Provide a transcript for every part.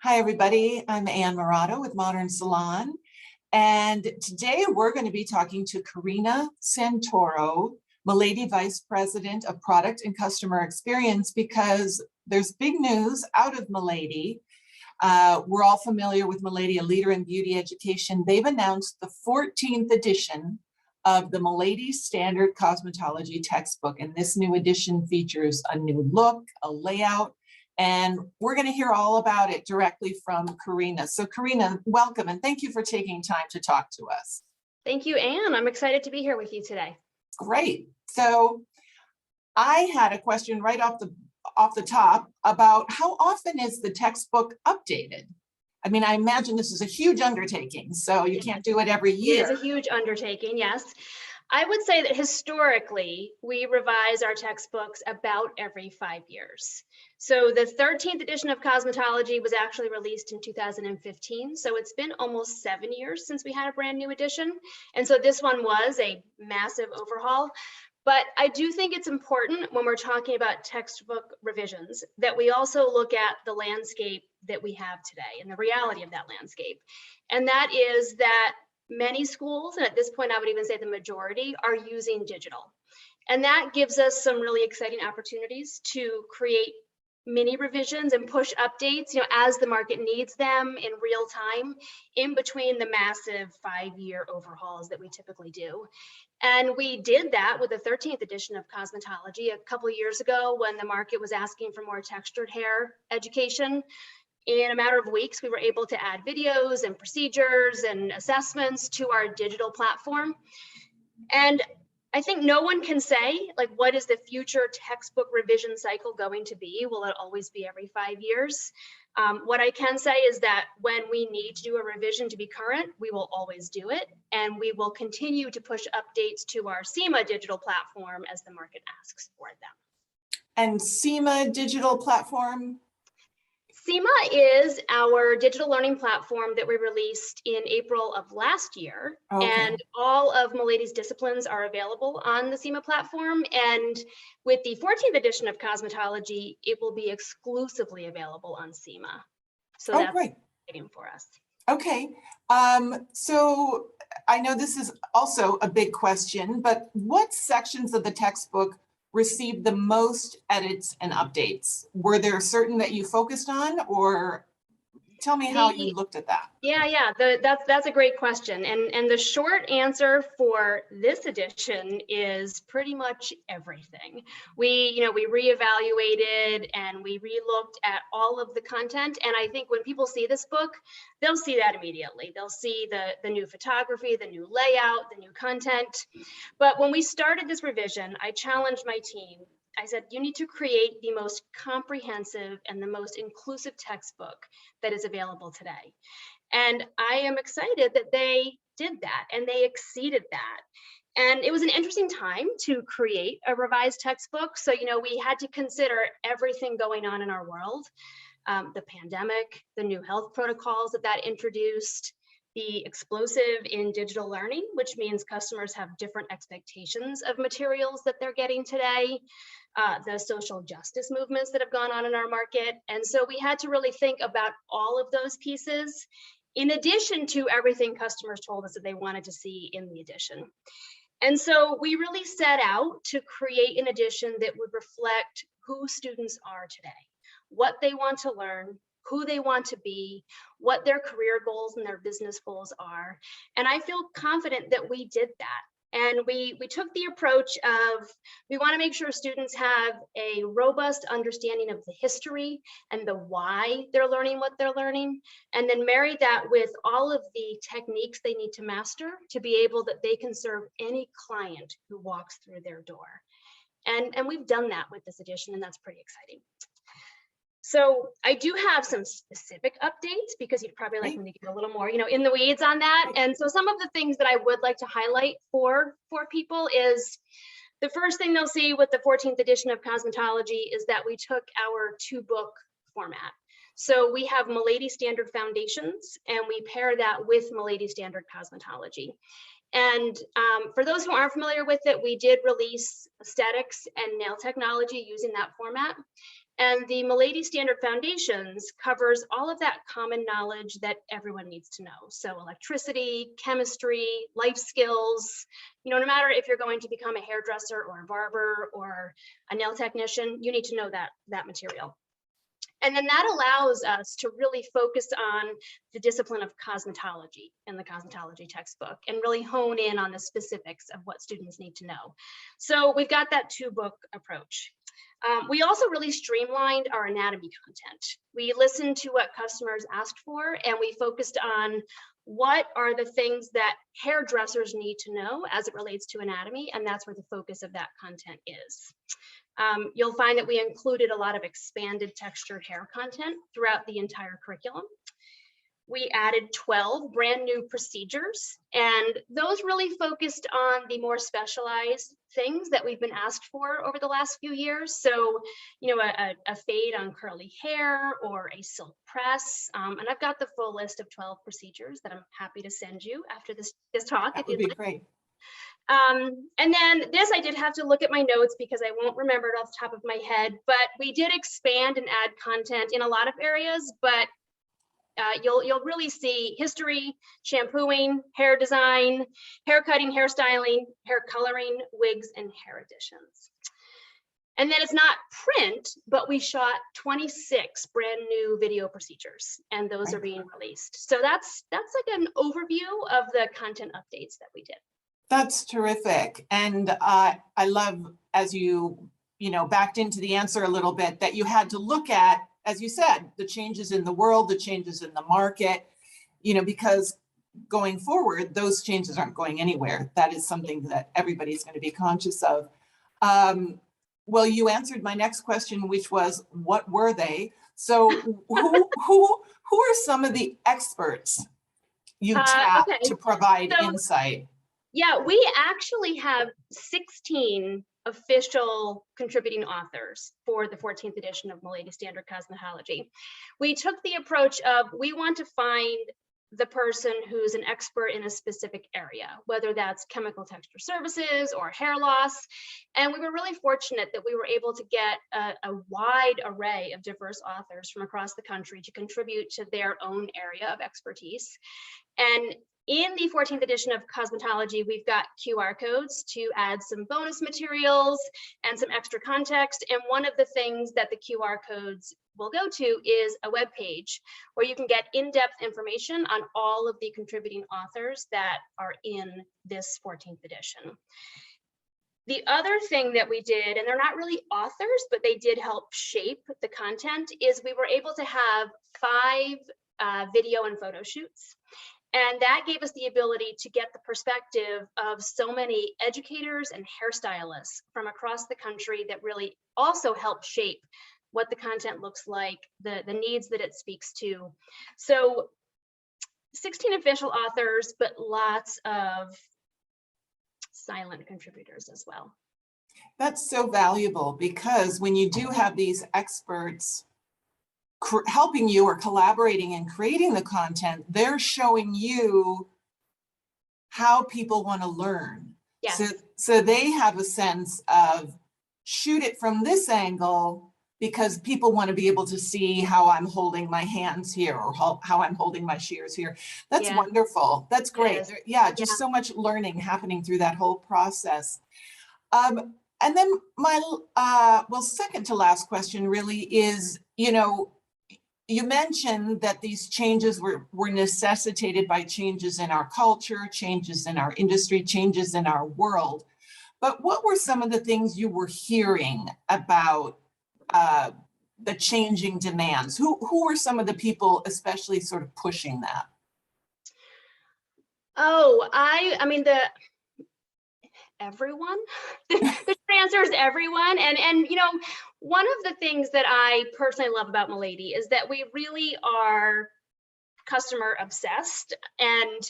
Hi, everybody. I'm Ann Murata with Modern Salon. And today we're going to be talking to Corina Santoro, Milady Vice President of Product and Customer Experience, because there's big news out of Milady. We're all familiar with Milady, a leader in beauty education. They've announced the 14th edition of the Milady Standard Cosmetology textbook. And this new edition features a new look, a layout, and we're going to hear all about it directly from Corina. So Corina, welcome, and thank you for taking time to talk to us. Thank you, Anne. I'm excited to be here with you today. Great. So I had a question right off the top about how often is the textbook updated? I mean, I imagine this is a huge undertaking, so you can't do it every year. It is a huge undertaking, yes. I would say that historically, we revise our textbooks about every 5 years. So the 13th edition of cosmetology was actually released in 2015. So it's been almost 7 years since we had a brand new edition. And so this one was a massive overhaul. But I do think it's important when we're talking about textbook revisions that we also look at the landscape that we have today and the reality of that landscape. And that is that many schools, and at this point I would even say the majority, are using digital. And that gives us some really exciting opportunities to create mini revisions and push updates, as the market needs them in real time, in between the massive 5-year overhauls that we typically do. And we did that with the 13th edition of cosmetology a couple of years ago when the market was asking for more textured hair education. In a matter of weeks, we were able to add videos and procedures and assessments to our digital platform. And I think no one can say, what is the future textbook revision cycle going to be? Will it always be every 5 years? What I can say is that when we need to do a revision to be current, we will always do it. And we will continue to push updates to our SEMA digital platform as the market asks for them. And SEMA digital platform? SEMA is our digital learning platform that we released in April of last year. Okay. And all of Milady's disciplines are available on the SEMA platform. And with the 14th edition of cosmetology, it will be exclusively available on SEMA. So that's great. Exciting for us. Okay. So I know this is also a big question, but what sections of the textbook received the most edits and updates? Were there certain that you focused on, or tell me how you looked at that? Yeah, that's a great question. And the short answer for this edition is pretty much everything. We reevaluated and we relooked at all of the content. And I think when people see this book, they'll see that immediately. They'll see the new photography, the new layout, the new content. But when we started this revision, I challenged my team. I said, you need to create the most comprehensive and the most inclusive textbook that is available today. And I am excited that they did that and they exceeded that. And it was an interesting time to create a revised textbook. So, we had to consider everything going on in our world, the pandemic, the new health protocols that introduced, the explosive in digital learning, which means customers have different expectations of materials that they're getting today, the social justice movements that have gone on in our market. And so we had to really think about all of those pieces, in addition to everything customers told us that they wanted to see in the edition. And so we really set out to create an edition that would reflect who students are today, what they want to learn, who they want to be, what their career goals and their business goals are. And I feel confident that we did that. And we took the approach of, we want to make sure students have a robust understanding of the history and the why they're learning what they're learning, and then marry that with all of the techniques they need to master to be able that they can serve any client who walks through their door. And we've done that with this edition, and that's pretty exciting. So I do have some specific updates because you'd probably like me to get a little more, in the weeds on that. And so some of the things that I would like to highlight for people is the first thing they'll see with the 14th edition of cosmetology is that we took our 2-book format. So we have Milady Standard Foundations, and we pair that with Milady Standard Cosmetology. And for those who aren't familiar with it, we did release aesthetics and nail technology using that format. And the Milady Standard Foundations covers all of that common knowledge that everyone needs to know. So electricity, chemistry, life skills, no matter if you're going to become a hairdresser or a barber or a nail technician, you need to know that material. And then that allows us to really focus on the discipline of cosmetology in the cosmetology textbook and really hone in on the specifics of what students need to know. So we've got that 2-book approach. We also really streamlined our anatomy content. We listened to what customers asked for, and we focused on what are the things that hairdressers need to know as it relates to anatomy, and that's where the focus of that content is. You'll find that we included a lot of expanded textured hair content throughout the entire curriculum. We added 12 brand new procedures, and those really focused on the more specialized things that we've been asked for over the last few years. So, a fade on curly hair or a silk press. And I've got the full list of 12 procedures that I'm happy to send you after this talk. That would be great. And then this, I did have to look at my notes because I won't remember it off the top of my head, but we did expand and add content in a lot of areas, but you'll really see history, shampooing, hair design, hair cutting, hairstyling, hair coloring, wigs, and hair additions. And then it's not print, but we shot 26 brand new video procedures, and those are being released. So that's like an overview of the content updates that we did. That's terrific. And I love, as you backed into the answer a little bit, that you had to look at, as you said, the changes in the world, the changes in the market, because going forward, those changes aren't going anywhere. That is something that everybody's going to be conscious of. Well, you answered my next question, which was, what were they? So who are some of the experts you tapped to provide insight? Yeah, we actually have 16 official contributing authors for the 14th edition of Milady Standard Cosmetology. We took the approach of, we want to find the person who's an expert in a specific area, whether that's chemical texture services or hair loss. And we were really fortunate that we were able to get a wide array of diverse authors from across the country to contribute to their own area of expertise. And in the 14th edition of cosmetology, we've got QR codes to add some bonus materials and some extra context. And one of the things that the QR codes will go to is a web page where you can get in-depth information on all of the contributing authors that are in this 14th edition. The other thing that we did, and they're not really authors, but they did help shape the content, is we were able to have 5 video and photo shoots. And that gave us the ability to get the perspective of so many educators and hairstylists from across the country that really also help shape what the content looks like, the needs that it speaks to. So 16 official authors, but lots of silent contributors as well. That's so valuable, because when you do have these experts helping you or collaborating and creating the content, they're showing you how people want to learn. Yes. So they have a sense of, shoot it from this angle because people want to be able to see how I'm holding my hands here or how I'm holding my shears here. That's wonderful. That's great. Just so much learning happening through that whole process. And then my, second to last question really is, you mentioned that these changes were necessitated by changes in our culture, changes in our industry, changes in our world. But what were some of the things you were hearing about the changing demands? Who were some of the people especially sort of pushing that? Oh, I mean, everyone. The short answer is everyone. And one of the things that I personally love about Milady is that we really are customer obsessed, and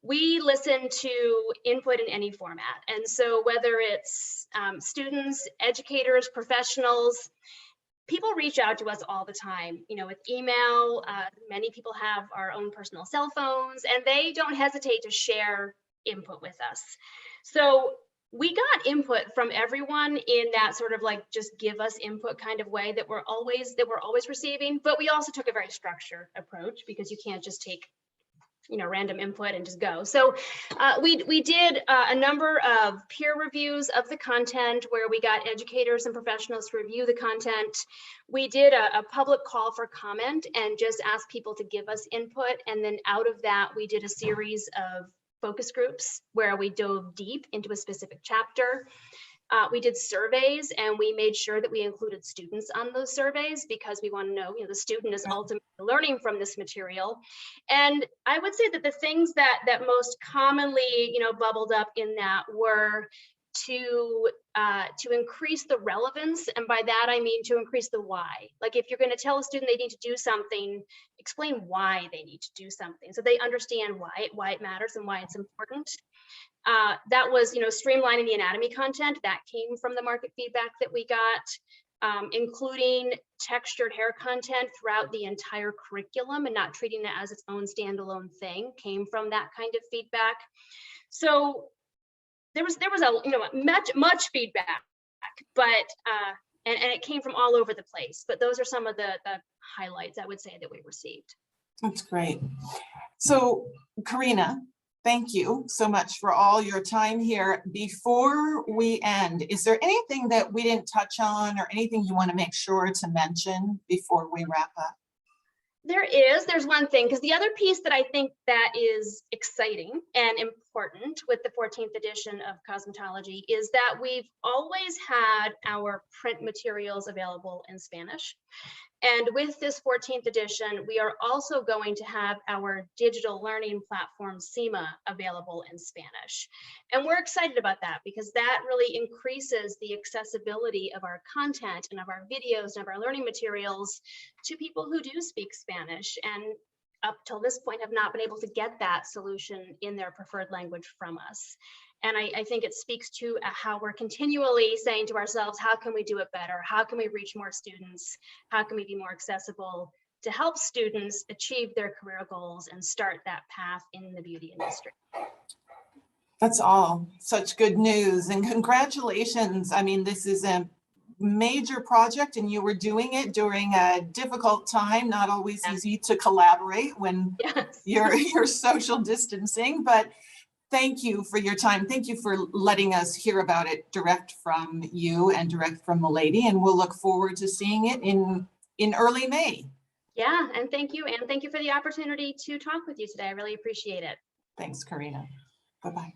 we listen to input in any format. And so whether it's students, educators, professionals, people reach out to us all the time, with email. Many people have our own personal cell phones, and they don't hesitate to share input with us. So we got input from everyone in that sort of like just give us input kind of way that we're always receiving, but we also took a very structured approach because you can't just take random input and just go. So we did a number of peer reviews of the content where we got educators and professionals to review the content. We did a public call for comment and just asked people to give us input. And then out of that, we did a series of focus groups where we dove deep into a specific chapter. We did surveys and we made sure that we included students on those surveys because we want to know, the student is ultimately learning from this material. And I would say that the things that most commonly, bubbled up in that were to increase the relevance. And by that, I mean to increase the why. Like if you're going to tell a student they need to do something, explain why they need to do something so they understand why it matters and why it's important. That was, streamlining the anatomy content that came from the market feedback that we got, including textured hair content throughout the entire curriculum and not treating it as its own standalone thing came from that kind of feedback. So there was a, much feedback, but and it came from all over the place. But those are some of the highlights I would say that we received. That's great. So Corina, thank you so much for all your time here. Before we end, is there anything that we didn't touch on or anything you want to make sure to mention before we wrap up? There's one thing, because the other piece that I think that is exciting and important with the 14th edition of cosmetology is that we've always had our print materials available in Spanish. And with this 14th edition, we are also going to have our digital learning platform, SEMA, available in Spanish. And we're excited about that because that really increases the accessibility of our content and of our videos and of our learning materials to people who do speak Spanish and up till this point have not been able to get that solution in their preferred language from us. And I think it speaks to how we're continually saying to ourselves, how can we do it better? How can we reach more students? How can we be more accessible to help students achieve their career goals and start that path in the beauty industry? That's all such good news and congratulations. I mean, this is a major project and you were doing it during a difficult time, not always easy to collaborate when you're social distancing, but thank you for your time. Thank you for letting us hear about it direct from you and direct from Milady, and we'll look forward to seeing it in early May. Yeah, and thank you for the opportunity to talk with you today. I really appreciate it. Thanks, Corina. Bye-bye.